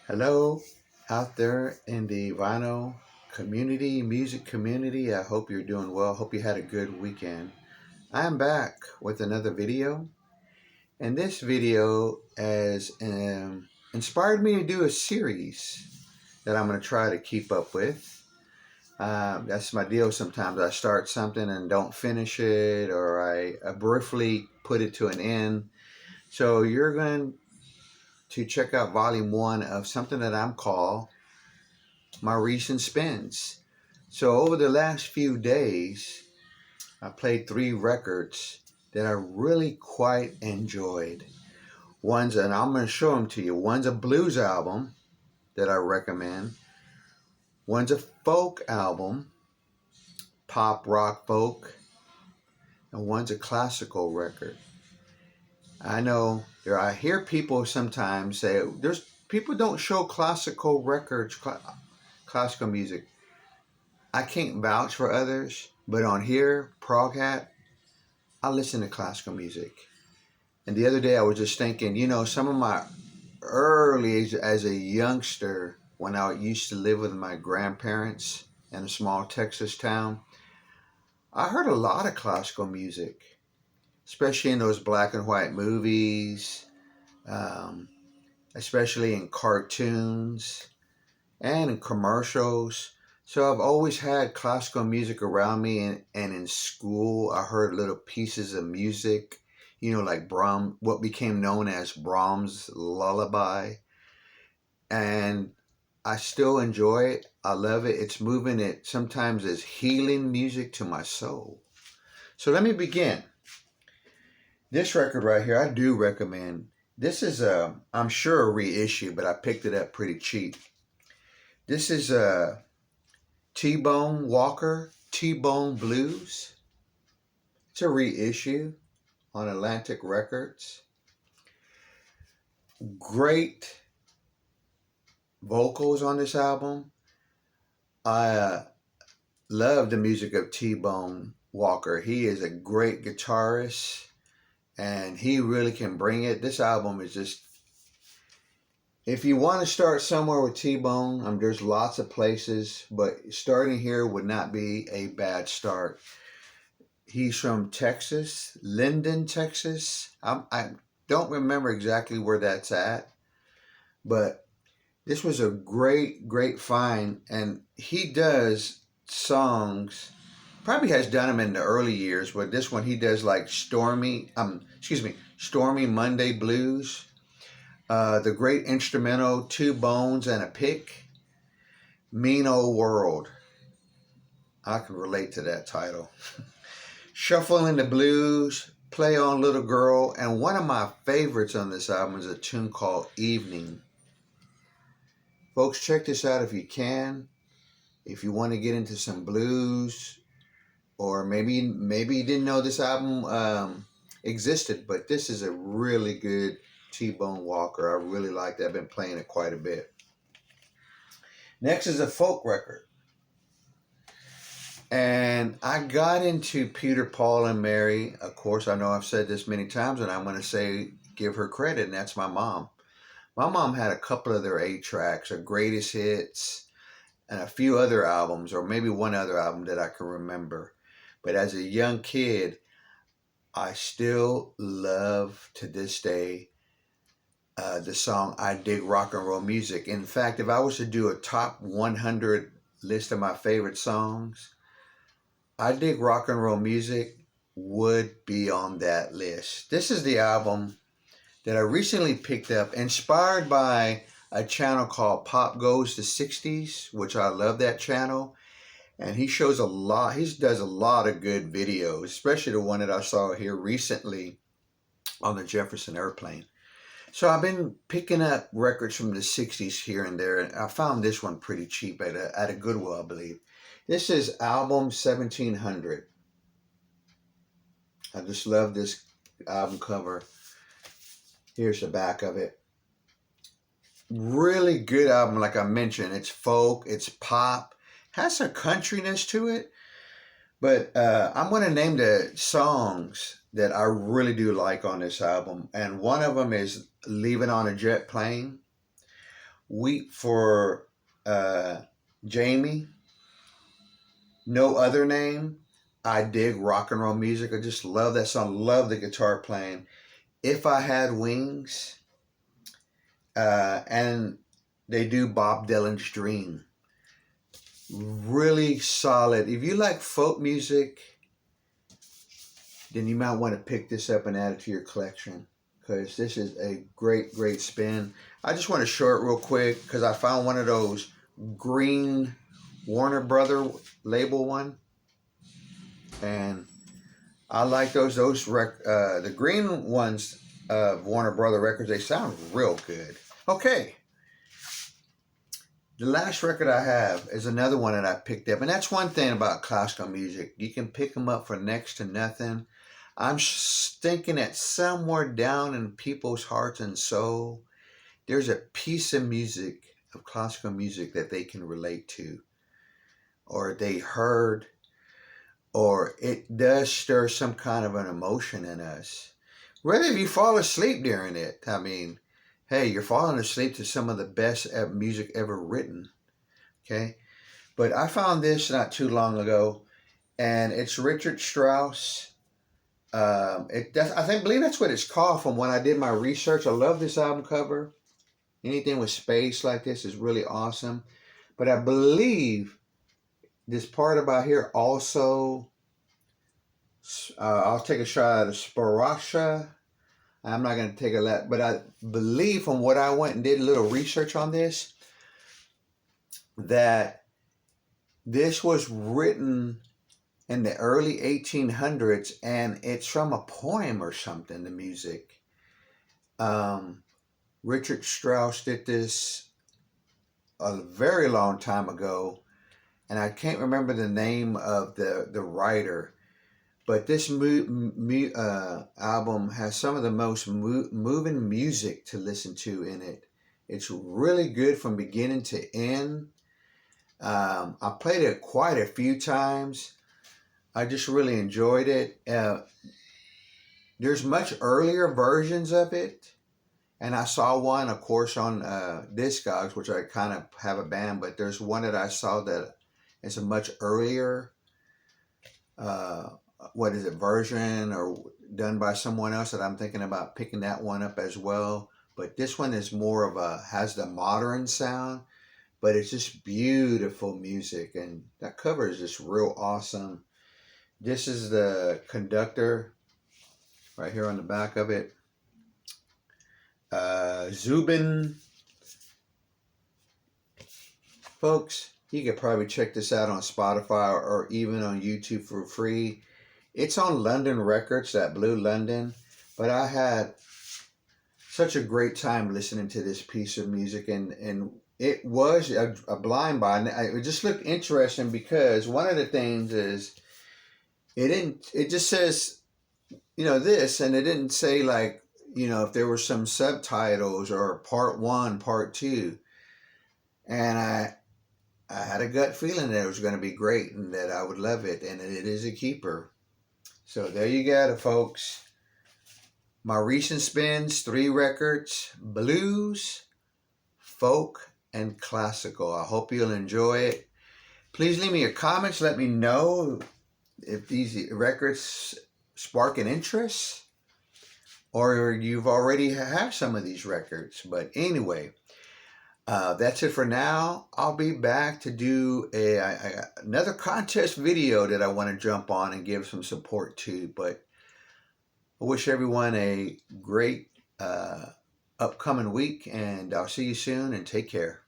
Hello, out there in the vinyl community, music community. I hope you're doing well. Hope you had a good weekend. I am back with another video, and this video has inspired me to do a series that I'm going to try to keep up with. That's my deal. Sometimes I start something and don't finish it, or I briefly put it to an end. So you're going to check out volume one of something that I'm called my recent spins. So over the last few days, I played three records that I really quite enjoyed. And I'm going to show them to you. One's a blues album that I recommend. One's a folk album, pop, rock, folk. And one's a classical record. I hear people sometimes say, there's people don't show classical records, classical music. I can't vouch for others, but on here, Prog Hat, I listen to classical music. And the other day I was just thinking, some of my early age as a youngster, when I used to live with my grandparents in a small Texas town, I heard a lot of classical music, especially in those black and white movies, um, especially in cartoons and in commercials. So I've always had classical music around me, and in school I heard little pieces of music, like Brahms, what became known as Brahms' Lullaby. And I still enjoy it. I love it. It's moving. It sometimes is healing music to my soul. So let me begin. This record right here, I do recommend. This is I'm sure a reissue, but I picked it up pretty cheap. This is a T-Bone Walker, T-Bone Blues. It's a reissue on Atlantic Records. Great vocals on this album. I love the music of T-Bone Walker. He is a great guitarist, and he really can bring it. This album is just, if you want to start somewhere with T-Bone, there's lots of places, but starting here would not be a bad start. He's from Texas, Linden, Texas. I don't remember exactly where that's at, but this was a great, great find. And he does songs, probably has done them in the early years, but this one he does like Stormy Monday Blues, the great instrumental, Two Bones and a Pick, Mean Old World. I can relate to that title. Shuffle in the Blues, Play on Little Girl, and one of my favorites on this album is a tune called Evening. Folks, check this out if you can. If you want to get into some blues, or maybe you didn't know this album existed, but this is a really good T-Bone Walker. I really like that. I've been playing it quite a bit. Next is a folk record. And I got into Peter, Paul, and Mary. Of course, I know I've said this many times, and I'm going to say, give her credit, and that's my mom. My mom had a couple of their 8-tracks, her greatest hits, and a few other albums, or maybe one other album that I can remember. But as a young kid, I still love to this day the song I Dig Rock and Roll Music. In fact, if I was to do a top 100 list of my favorite songs, I Dig Rock and Roll Music would be on that list. This is the album that I recently picked up, inspired by a channel called Pop Goes to 60s, which I love that channel. And he does a lot of good videos, especially the one that I saw here recently on the Jefferson Airplane. So I've been picking up records from the 60s here and there, and I found this one pretty cheap at a Goodwill, I believe. This is album 1700. I just love this album cover. Here's the back of it. Really good album, like I mentioned. It's folk, it's pop, has a countryness to it. But I'm going to name the songs that I really do like on this album. And one of them is Leaving on a Jet Plane. Weep for Jamie. No Other Name. I dig rock and roll music. I just love that song. Love the guitar playing. If I Had Wings. And they do Bob Dylan's Dream. Really solid. If you like folk music, then you might want to pick this up and add it to your collection, because this is a great, great spin. I just want to show it real quick because I found one of those green Warner Brother label one, and I like those. The green ones of Warner Brother records, they sound real good. Okay. The last record I have is another one that I picked up. And that's one thing about classical music. You can pick them up for next to nothing. I'm thinking that somewhere down in people's hearts and soul, there's a piece of music, of classical music, that they can relate to, or they heard, or it does stir some kind of an emotion in us. Whether if you fall asleep during it, I mean, hey, you're falling asleep to some of the best music ever written. Okay. But I found this not too long ago, and it's Richard Strauss. I believe that's what it's called from when I did my research. I love this album cover. Anything with space like this is really awesome. But I believe this part about here also, I'll take a shot at a Sparasha. I'm not going to take a lot, but I believe from what I went and did a little research on this, that this was written in the early 1800s, and it's from a poem or something, the music. Richard Strauss did this a very long time ago, and I can't remember the name of the writer. But this album has some of the most moving music to listen to in it. It's really good from beginning to end. I played it quite a few times. I just really enjoyed it. There's much earlier versions of it. And I saw one, of course, on Discogs, which I kind of have a band. But there's one that I saw that is a much earlier version, or done by someone else, that I'm thinking about picking that one up as well. But this one is more of has the modern sound, but it's just beautiful music, and that cover is just real awesome. This is the conductor right here on the back of it. Zubin. Folks, you could probably check this out on Spotify or even on YouTube for free. It's on London Records, that Blue London. But I had such a great time listening to this piece of music, and it was a blind buy. It just looked interesting because one of the things is it just says, this, and it didn't say, like, if there were some subtitles or part 1, part 2. And I had a gut feeling that it was going to be great and that I would love it, and it is a keeper. So there you got it, folks. My recent spins, 3 records: blues, folk, and classical. I hope you'll enjoy it. Please leave me your comments. Let me know if these records spark an interest, or you've already have some of these records. But anyway, that's it for now. I'll be back to do another contest video that I want to jump on and give some support to. But I wish everyone a great upcoming week, and I'll see you soon, and take care.